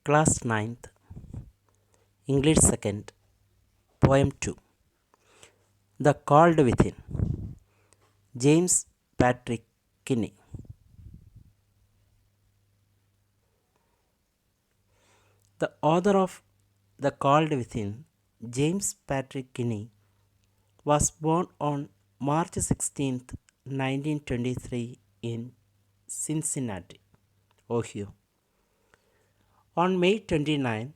Class ninth, English 2nd, Poem 2. The Called Within, James Patrick Kinney. The author of The Called Within, James Patrick Kinney, was born on March 16, 1923 in Cincinnati, Ohio. On May 29,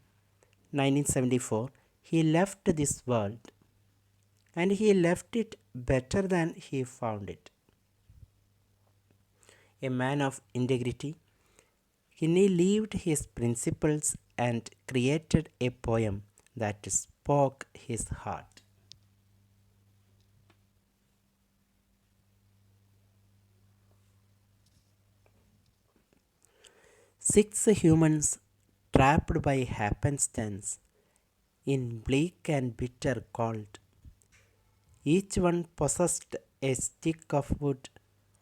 1974, he left this world, and he left it better than he found it. A man of integrity, Kinney lived his principles and created a poem that spoke his heart. Six humans trapped by happenstance in bleak and bitter cold. Each one possessed a stick of wood,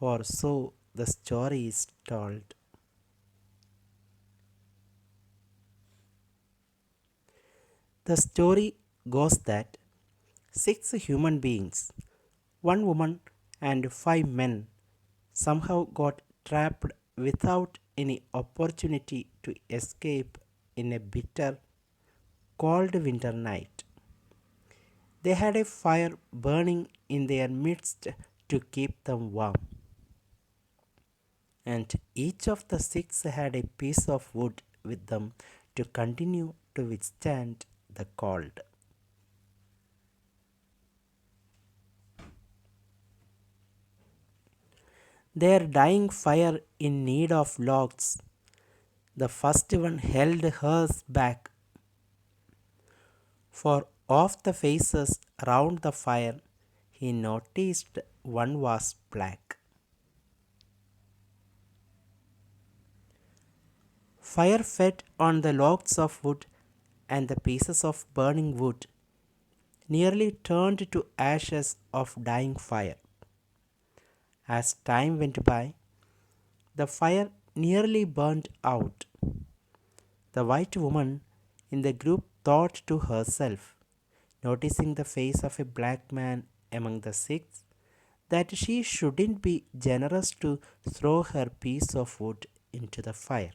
or so the story is told. The story goes that six human beings, one woman, and five men somehow got trapped without any opportunity to escape in a bitter, cold winter night. They had a fire burning in their midst to keep them warm, and each of the six had a piece of wood with them to continue to withstand the cold. Their dying fire in need of logs, the first one held hers back, for of the faces round the fire he noticed one was black. Fire fed on the logs of wood, and the pieces of burning wood nearly turned to ashes of dying fire. As time went by, the fire nearly burned out. The white woman in the group thought to herself, noticing the face of a black man among the six, that she shouldn't be generous to throw her piece of wood into the fire.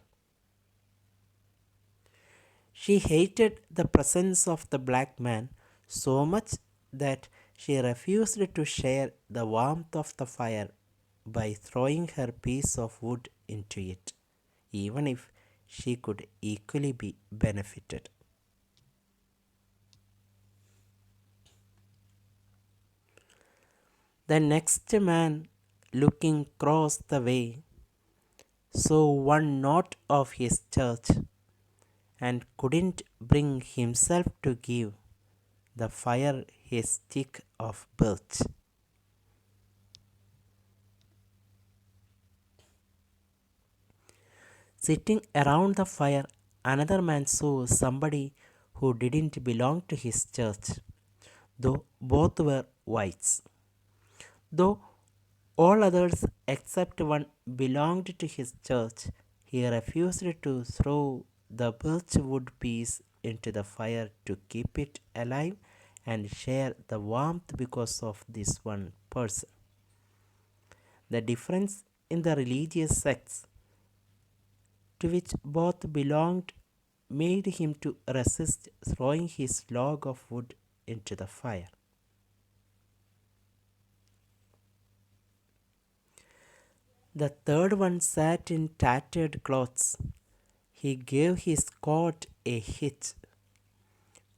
She hated the presence of the black man so much that she refused to share the warmth of the fire by throwing her piece of wood into it, even if she could equally be benefited. The next man, looking across the way, saw one knot of his church and couldn't bring himself to give the fire his stick of birch. Sitting around the fire, another man saw somebody who didn't belong to his church, though both were whites. Though all others except one belonged to his church, he refused to throw the birch wood piece into the fire to keep it alive and share the warmth because of this one person. The difference in the religious sects to which both belonged made him to resist throwing his log of wood into the fire. The third one sat in tattered clothes. He gave his coat a hitch.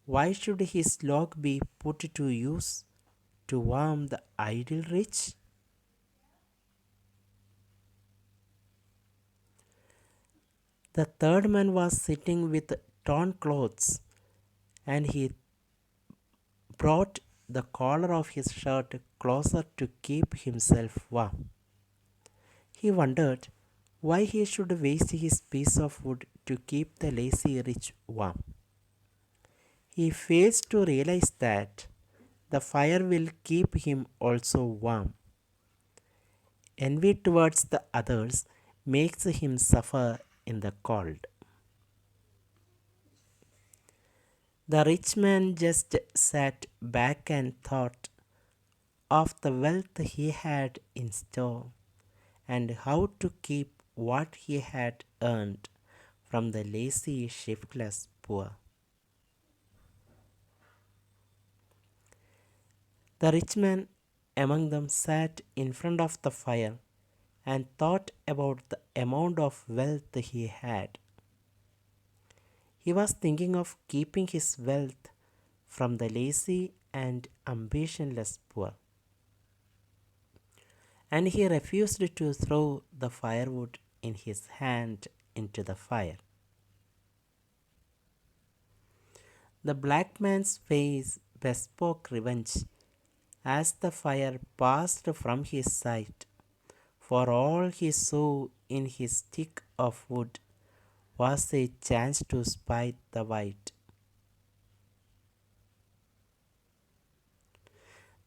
Why should his log be put to use to warm the idle rich? The third man was sitting with torn clothes, and he brought the collar of his shirt closer to keep himself warm. He wondered why he should waste his piece of wood to keep the lazy rich warm. He fails to realize that the fire will keep him also warm. Envy towards the others makes him suffer in the cold. The rich man just sat back and thought of the wealth he had in store and how to keep what he had earned from the lazy, shiftless poor. The rich man among them sat in front of the fire and thought about the amount of wealth he had. He was thinking of keeping his wealth from the lazy and ambitionless poor, and he refused to throw the firewood in his hand into the fire. The black man's face bespoke revenge as the fire passed from his sight, for all he saw in his stick of wood was a chance to spite the white.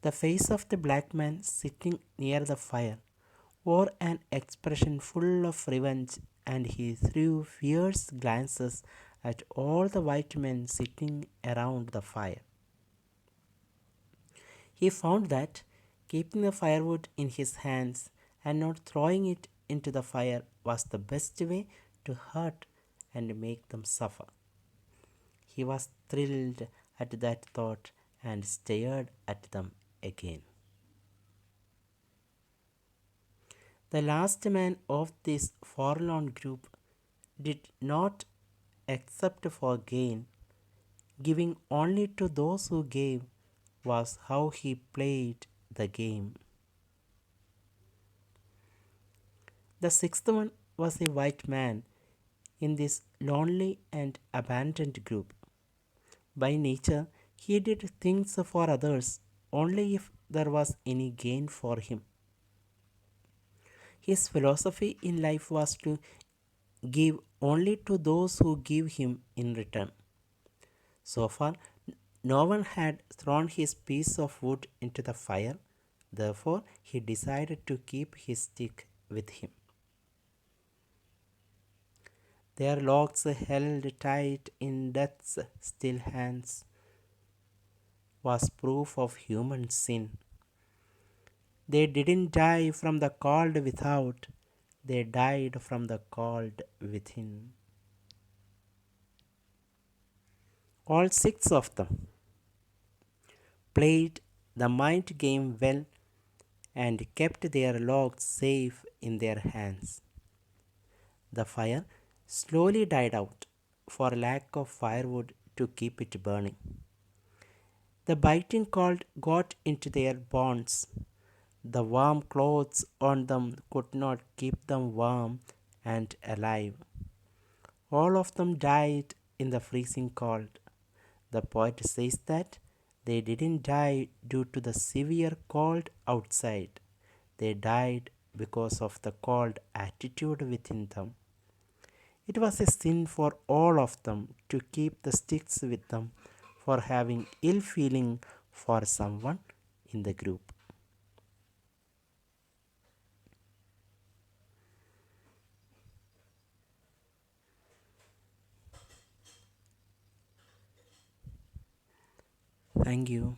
The face of the black man sitting near the fire wore an expression full of revenge, and he threw fierce glances at all the white men sitting around the fire. He found that keeping the firewood in his hands and not throwing it into the fire was the best way to hurt and make them suffer. He was thrilled at that thought and stared at them again. The last man of this forlorn group did not accept for gain, giving only to those who gave was how he played the game. The sixth one was a white man in this lonely and abandoned group. By nature, he did things for others only if there was any gain for him. His philosophy in life was to give only to those who give him in return. So far, no one had thrown his piece of wood into the fire, therefore, he decided to keep his stick with him. Their locks held tight in death's still hands was proof of human sin. They didn't die from the cold without, they died from the cold within. All six of them played the mind game well and kept their logs safe in their hands. The fire slowly died out for lack of firewood to keep it burning. The biting cold got into their bones. The warm clothes on them could not keep them warm and alive. All of them died in the freezing cold. The poet says that they didn't die due to the severe cold outside. They died because of the cold attitude within them. It was a sin for all of them to keep the sticks with them for having ill feeling for someone in the group. Thank you.